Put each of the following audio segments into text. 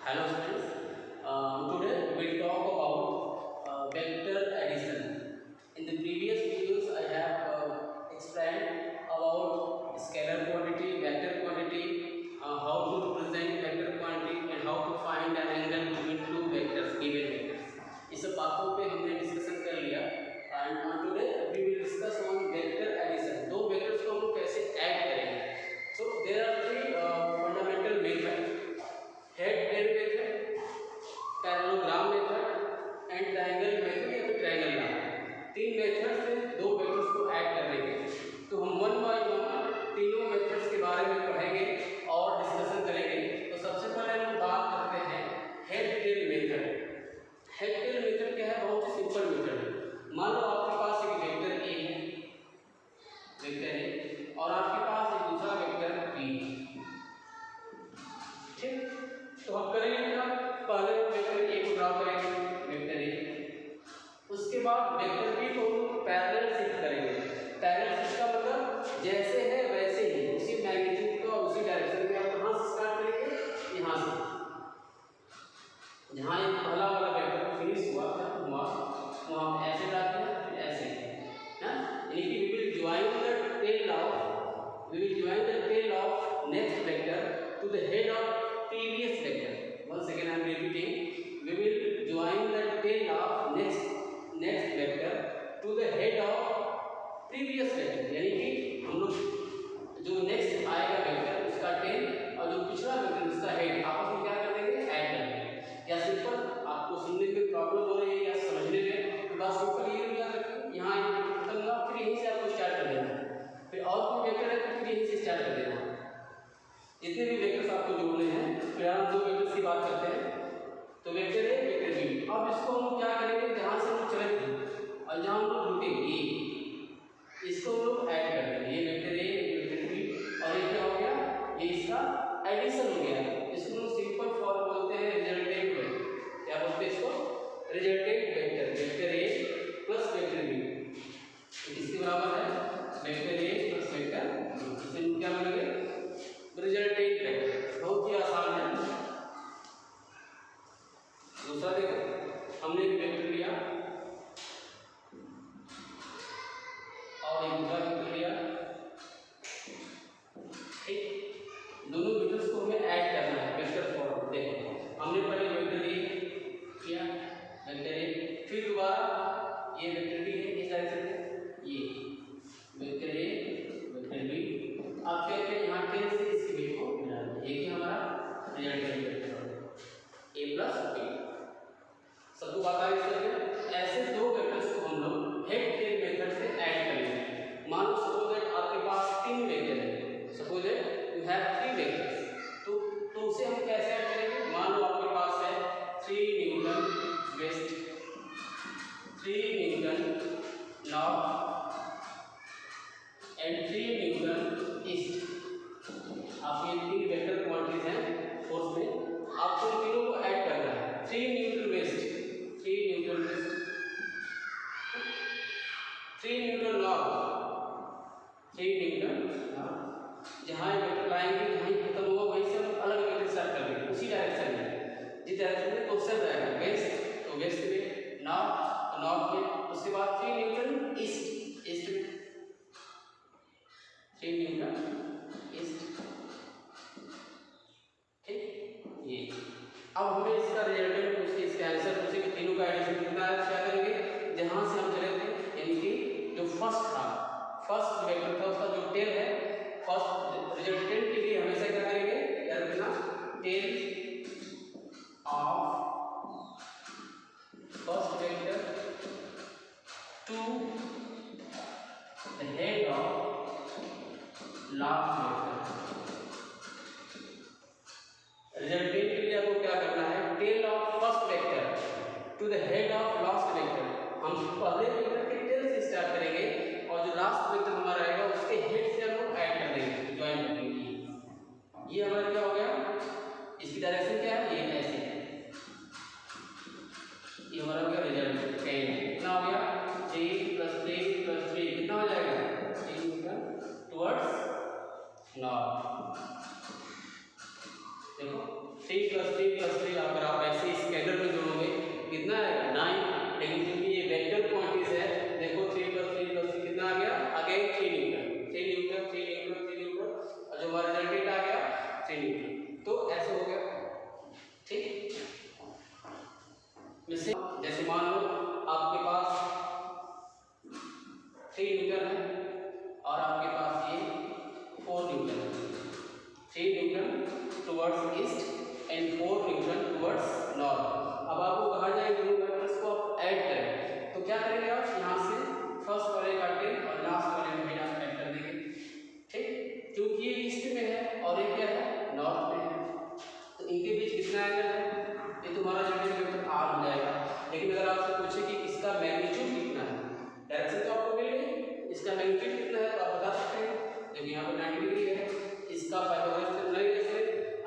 Hello students, today we will talk about vector addition. In the previous videos I have explained about scalar quantity, vector quantity, how to represent vector quantity and how to find an angle between two vectors, given vectors. इस सब बातों पे हमने discussion कर लिया and today we will discuss on vector addition. दो vectors को हम लोग कैसे ऐड करेंगे. So there are three fundamental methods. Head tail method, parallelogram method and triangle method या फिर ट्रायंगल ग्राम. तीन मेथड से दो वेक्टर्स को ऐड करने के. तो हम वन बाय वन तीनों मेथड्स के बारे में पढ़ेंगे और डिस्कशन करेंगे. तो सबसे पहले हम बात करते हैं head tail method. Head tail method क्या है? बहुत ही सिंपल मेथड है. मान लो आपके पास एक वेक्टर ए है, वेक्टर ए, और आपके पास एक दूसरा वेक्टर बी है. ठीक, तो हम करेंगे क्या? पहले वेक्टर ए को ड्रा करेंगे, वेक्टर ए. उसके बाद वेक्टर बी को पैरेलल शिफ्ट करेंगे. पैरेलल शिफ्ट का मतलब जैसे है वैसे ही उसी मैग्नीट्यूड को उसी डायरेक्शन में आप कहाँ से स्टार्ट करेंगे? यहाँ से. जहाँ एक पहला वाला वेक्टर फिनिश हुआ, खत्म हुआ, वहाँ ऐसे ड्रा किया, फिर ऐसे है. यानी कि we will join the tail of next vector to the head of previous vector. Once again I am repeating, we will join the tail of next vector to the head of previous vector. यानी कि हम लोग जो next आएगा vector उसका tell और जो पिछला वेक्टर उसका हेड आपस में क्या कर देंगे? ऐड कर देंगे. क्या सिंपल? आपको सुनने में प्रॉब्लम हो रही है या समझने में? तो बात सिंपल ये याद रखिए. यहाँ एक खत्म हुआ, फिर यहीं से आपको स्टार्ट कर देना है. फिर और कोई वेक्टर है तो फिर यहीं से स्टार्ट कर देना है. जितने भी वेक्टर्स आपको जोड़ने हैं, फिर हम दो वेक्टर्स की बात करते हैं. तो वेक्टर ए, वेक्टर बी. अब इसको हम क्या करेंगे? जहाँ से हम चले थे और जहाँ हम लोग रुकेंगे इसको हम लोग ऐड कर देंगे. ये वेक्टर ए, वेक्टर बी, और ये क्या हो गया? ये इसका एडिशन हो गया. इसको हम सिंपल फॉर्म बोलते हैं रिजल्टेंट वेक्टर. क्या बोलते हैं इसको? Resultant vector. Vector A plus vector B किसके बराबर है? Vector A plus vector B. इसे हम क्या बोलेंगे? Resultant vector. बहुत ही आसान है. दूसरा देखो, हमने एक वेक्टर लिया और एक दूसरा वेक्टर लिया. ठीक, दोनों वेक्टर्स को हमें ऐड करना है वेक्टर फॉर्म. देखो, हमने पहले वेक्टर ए किया, वेक्टर ए, फिर दोबारा ये वेक्टर बी है इस डायरेक्शन में, ये वेक्टर ए, वेक्टर बी. आप कहते हैं यहाँ टेल से इसके बी को मिला दें. ये कि हमारा resultant vector A plus B. सबको बात आ रही है? ऐसे दो वेक्टर्स को हम लोग हेड टेल मेथड से ऐड करेंगे. मान लो सपोज दैट आपके पास तीन वेक्टर है. Suppose that you have three vectors. तो उसे हम कैसे ऐड करेंगे? मान लो आपके पास है 3 newton west, 3 newton north and 3 newton east. आपके तीन वेक्टर क्वांटिटीज हैं फोर्स में. आपको इन तीनों को ऐड करना है. 3 newton west, 3 newton west, 3 newton north, 3 newton north. जहाँ वेक्टर लाएंगे, जहाँ खत्म होगा वहीं से हम अलग वेक्टर स्टार्ट कर देंगे उसी डायरेक्शन में. जिस डायरेक्शन में क्वेश्चन रहेगा वेस्ट तो वेस्ट में, नॉर्थ तो नॉर्थ में. उसके बाद 3 न्यूटन ईस्ट, ईस्ट में, 3 न्यूटन ईस्ट. ठीक, ये अब हमें इसका रिजल्टेंट पूछे, इसका आंसर पूछे कि तीनों का एडिशन कितना है. क्या करेंगे? जहाँ से हम चले थे, यानी कि जो फर्स्ट था, फर्स्ट वेक्टर था उसका जो टेल है, फर्स्ट रिजल्टेंट के लिए हमेशा क्या करेंगे? याद रखना, tail of first vector to the head of last vector. Resultant के लिए आपको क्या करना है? Tail of first vector to the head of last vector. हम पहले वेक्टर के टेल से स्टार्ट करेंगे और जो लास्ट वेक्टर हमारा रहेगा उसके हेड से हम लोग ऐड कर देंगे, ज्वाइन कर देंगे. ये हमारा क्या हो गया? इसकी डायरेक्शन क्या है? ये ऐसे है. ये हमारा हो गया रिजल्ट 10. कितना हो गया? 3 + 3 + 3 कितना हो जाएगा? 3 मीटर टुवर्ड्स नॉर्थ. देखो 3 अगर आप ऐसे स्केलर में जोड़ोगे कितना आएगा 9, लेकिन क्योंकि ये वेक्टर क्वांटिटीज है, देखो 3 + 3 + 3 कितना आ गया, अगेन 3 न्यूटन, और जो हमारा रिजल्टेंट आ गया 3 न्यूटन। तो ऐसे हो गया, ठीक। जैसे मान लो आपके पास 3 न्यूटन है और आपके पास ये 4 न्यूटन है। 3 Newton towards east and 4 Newton towards north. अब आपको कहा जाए दोनों वेक्टर्स को आप ऐड करें, तो क्या करेंगे आप यहाँ से फर्स्ट वाले का 10 और लास्ट वाले में भी आप ऐड कर देंगे, ठीक। क्योंकि ये ईस्ट में है और ये क्या है नॉर्थ में है, तो इनके बीच कितना एंगल है, ये तुम्हारा जनरल वेक्टर R हो जाएगा। लेकिन अगर आपसे पूछे कि इसका मैग्नीट्यूड कितना है, डायरेक्शन तो आपको मिल गई, इसका मैग्नीट्यूड कितना है तो आप बता सकते हैं। देखिए यहाँ पर 90 डिग्री है, इसका पाइथागोरस थ्योरम नहीं, जैसे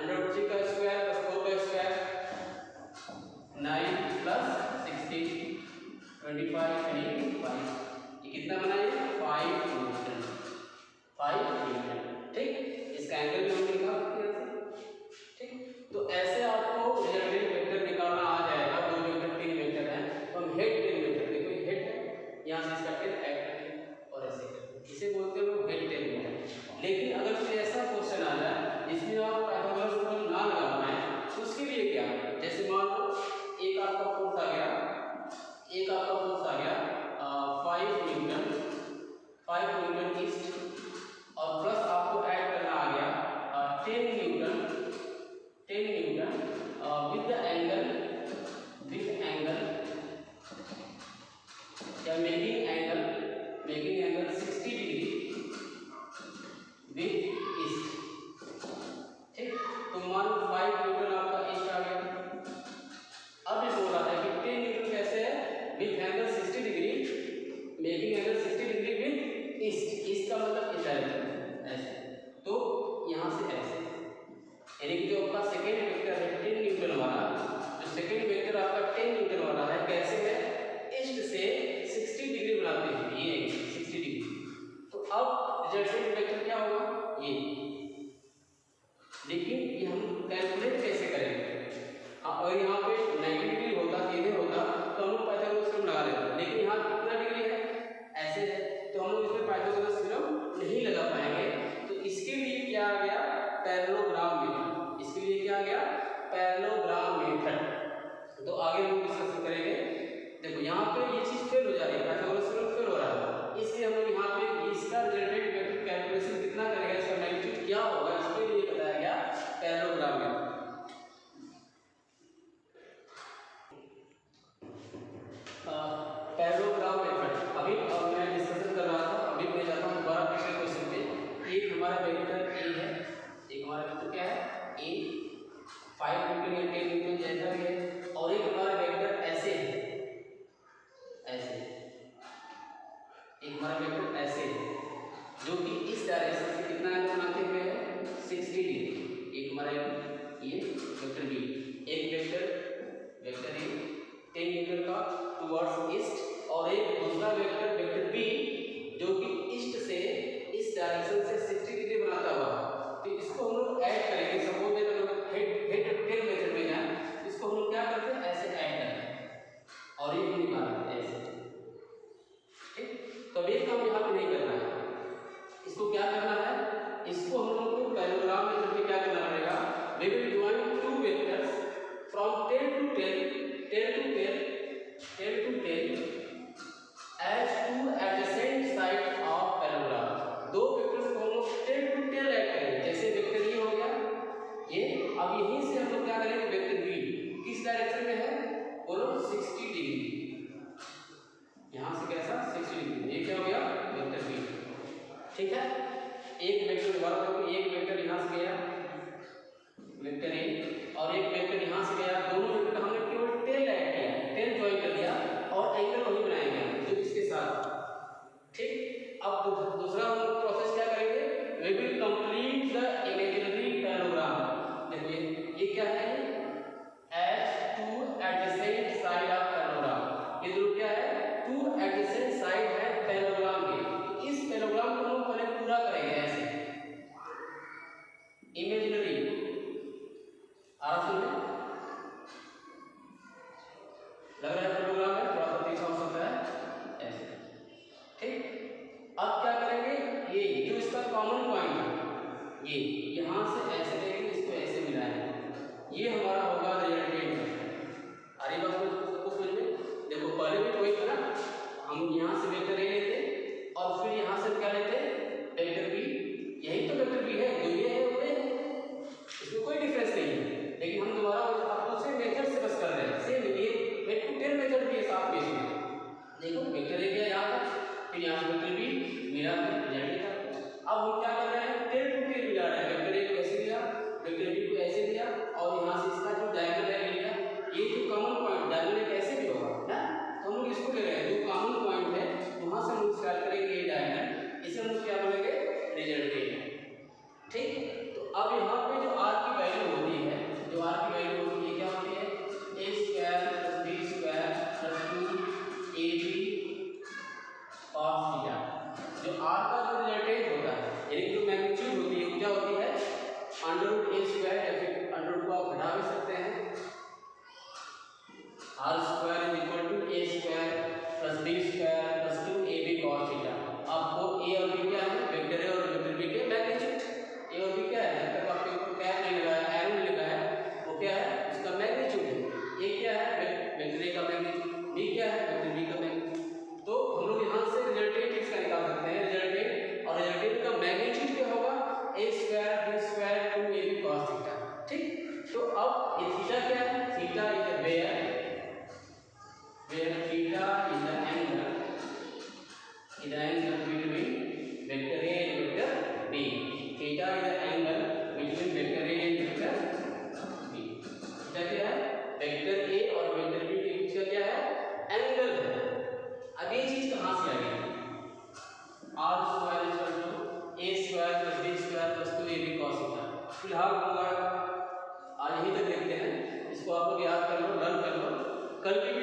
√3 का स्क्वायर + 4 का स्क्वायर 9 + 16 25 यानी 5, ये कितना बना ये 5 न्यूटन, 5 न्यूटन, ठीक। इसका एंगल भी हमने लिखा यहाँ से, ठीक। तो ऐसे आपको रिजल्टेंट वेक्टर निकालना आ जाएगा। 2 वेक्टर 3 वेक्टर हैं, तो हम हेड 10 वेक्टर, देखो ये हेड है, यहाँ से इसका 10 ऐड करेंगे और ऐसे करेंगे, इसे बोलते हैं लोग हेड 10 वेक्टर। लेकिन अगर कोई ऐसा क्वेश्चन आ जाए जिसमें आप पाइथागोरस थ्योरम ना लगा पाएं, तो उसके लिए क्या, जैसे मान लो एक आपका फोर्स आ गया 5 न्यूटन ईस्ट, और प्लस आपको ऐड करना आ गया 10 न्यूटन विद एंगल या making angle 60 degree with east, ठीक। तो मान लो 5 न्यूटन आपका ईस्ट आ गया। अब ये बोल रहा है कि 10 न्यूटन कैसे है, with angle 60 degree, making angle 60 degree with east का मतलब इस डायरेक्शन ऐसे, तो यहाँ से ऐसे, यानी कि जो आपका सेकेंड वेक्टर है 10 न्यूटन वाला, जो सेकेंड वेक्टर आपका 10 न्यूटन वाला है, कैसे है, ईस्ट से 60 डिग्री बनाते हैं, ये 60 डिग्री। तो अब रिजल्टेंट वेक्टर क्या होगा ये, लेकिन ये हम कैलकुलेट कैसे करेंगे। और यहाँ पे 90 डिग्री होता, सीधे होता तो हम लोग पाइथागोरस थ्योरम लगा लेते, लेकिन यहाँ कितना डिग्री है, ऐसे है, तो हम लोग इसमें पाइथागोरस थ्योरम नहीं लगा पाएंगे। तो इसके लिए क्या आ गया, पैरेललोग्राम मेथड। इसके लिए क्या आ गया, पैरेललोग्राम मेथड। तो आगे हम डिस्कस करेंगे। देखो यहाँ पे ये चीज फेल हो जा रही है, पाइथागोरस थ्योरम फेल हो रहा है, इसलिए हम लोग यहाँ पे इसका रिजल्टेंट वेक्टर कैलकुलेशन कितना करेगा, इसका मैग्नीट्यूड क्या होगा, इसके लिए बताया गया पैरेललोग्राम मेथड। पैरेललोग्राम मेथड अभी मैं डिस्कशन कर रहा था, अभी मैं जाता हूँ दोबारा पिछले क्वेश्चन पे। एक हमारा वेक्टर ए है, एक हमारा वेक्टर क्या है ए, 5 न्यूटन या 10 न्यूटन जैसा भी है, और एक हमारा वेक्टर ऐसे है, ऐसे एक हमारा वेक्टर ऐसे है, जो कि इस डायरेक्शन से कितना एंगल बनाते हुए है 60 डिग्री। एक हमारा ये वेक्टर बी, एक वेक्टर ए 10 न्यूटन का टुवर्ड्स ईस्ट, और एक दूसरा वेक्टर बी जो कि ईस्ट से इस डायरेक्शन से 60 डिग्री बनाता हुआ। तो इसको हम लोग ऐड करेंगे, सपोज में अगर हेड 10 मेथड में जाए, इसको हम लोग क्या करते हैं ऐसे ऐड करते हैं और ये निकालते हैं ऐसे, ठीक। तो ये काम यहाँ पे नहीं करना है, इसको क्या करना है, इसको हम लोग को पैरेललोग्राम मेथड में क्या करना पड़ेगा, we will join 2 vectors from 10 to 10 as 2 adjacent sides of parallelogram। 2 vectors को हम लोग 10 to 10 ऐड करेंगे, जैसे वेक्टर ये हो गया ये, अब यहीं से हम लोग क्या करेंगे, वेक्टर बी किस डायरेक्शन में है, बोलो 60 डिग्री, यहाँ से कैसा 60 डिग्री, ये क्या हो गया वेक्टर बी, ठीक है। एक वेक्टर दोबारा देखो, एक वेक्टर यहाँ से गया वेक्टर ए, और एक वेक्टर यहाँ से गया, दोनों वेक्टर का हमने केवल 10 ऐड किया, 10 ज्वाइन कर दिया और एंगल वही बनाएंगे जो इसके साथ, ठीक। अब दूसरा हम प्रोसेस क्या करेंगे, we will complete the imaginary parallelogram. देखिए ये क्या है, as 2 adjacent side of parallelogram, ये दोनों क्या है 2 एडजेसेंट साइड है पैरेललोग्राम के। इस पैरेललोग्राम को हम पहले पूरा करेंगे ऐसे, इमेजिनरी आ रहा समझ लग रहा है प्रोग्राम है, थोड़ा सा तीखा हो सकता है ऐसे। ठीक, अब क्या करेंगे, ये जो इसका कॉमन पॉइंट है, ये यहाँ से ऐसे लेके इसको ऐसे मिलाएंगे, ये हमारा होगा रिजल्टेंट। आ रही बात सबको समझ में? देखो पहले भी वही था ना, हम यहाँ से वेक्टर ए लेते और फिर यहाँ से क्या लेते वेक्टर बी, यही तो वेक्टर बी है, जो ये है वो है, इसमें कोई डिफरेंस नहीं है। लेकिन हम दोबारा दूसरे मेथड से बस कर रहे हैं, सेम ये हेड टू टेल मेथड भी है साथ में इसमें। देखो वेक्टर ए गया यहाँ तक, फिर यहाँ से वेक्टर बी मेरा रिजल्ट था। अब हम क्या कर रहे हैं, टेल टू टेल मिला रहे हैं, वेक्टर ए को ऐसे दिया, वेक्टर बी को ऐसे दिया और यहाँ से इसका जो डायगोनल है लिया, ये जो कॉमन पॉइंट डायगोनल कैसे भी होगा ना, तो हम लोग इसको ले रहे हैं, जो कॉमन पॉइंट है वहाँ से हम स्टार्ट करेंगे ये डायगोनल, इसे हम लोग क्या बोलेंगे रिजल्टेंट। ठीक, तो अब यहाँ पे जो आर की वैल्यू होती है, जो आर की वैल्यू होती है क्या होती है, a square plus B square plus 2ab cos theta. जो आर का जो रिजल्टेंट होता है, यानी जो मैग्नीट्यूड होती है वो क्या होती है, अंडर रूट ए स्क्वायर या फिर अंडर रूट को आप घटा भी सकते हैं, R square is equal to A square plus B square plus 2ab cos theta. आपको ए और बी क्या है, वेक्टर ए और वेक्टर बी के मैग्नीट्यूड, ए और बी क्या है, जब तक आपके ऊपर कैप नहीं लगा है, एरो नहीं लगा है, वो क्या है उसका मैग्नीट्यूड है। ए क्या है वेक्टर ए का मैग्नीट्यूड, बी क्या है वेक्टर बी का मैग्नीट्यूड। तो हम लोग यहाँ से रिजल्टेंट इसका निकाल सकते हैं, रिजल्टेंट, और रिजल्टेंट का मैग्नीट्यूड क्या होगा, a square b square 2ab cos theta. ठीक, तो अब ये थीटा क्या है, theta is the where theta is the angle between vector A and vector B. Theta is the angle between vector A and vector B. Theta क्या है, vector A और vector B के बीच का क्या है, एंगल है। अब ये चीज कहाँ से आ गई, r square equal to a square plus b square plus 2ab cos theta. फिलहाल हम आज यहीं तक देखते हैं, इसको आप लोग याद कर लो, लर्न कर लो, कल की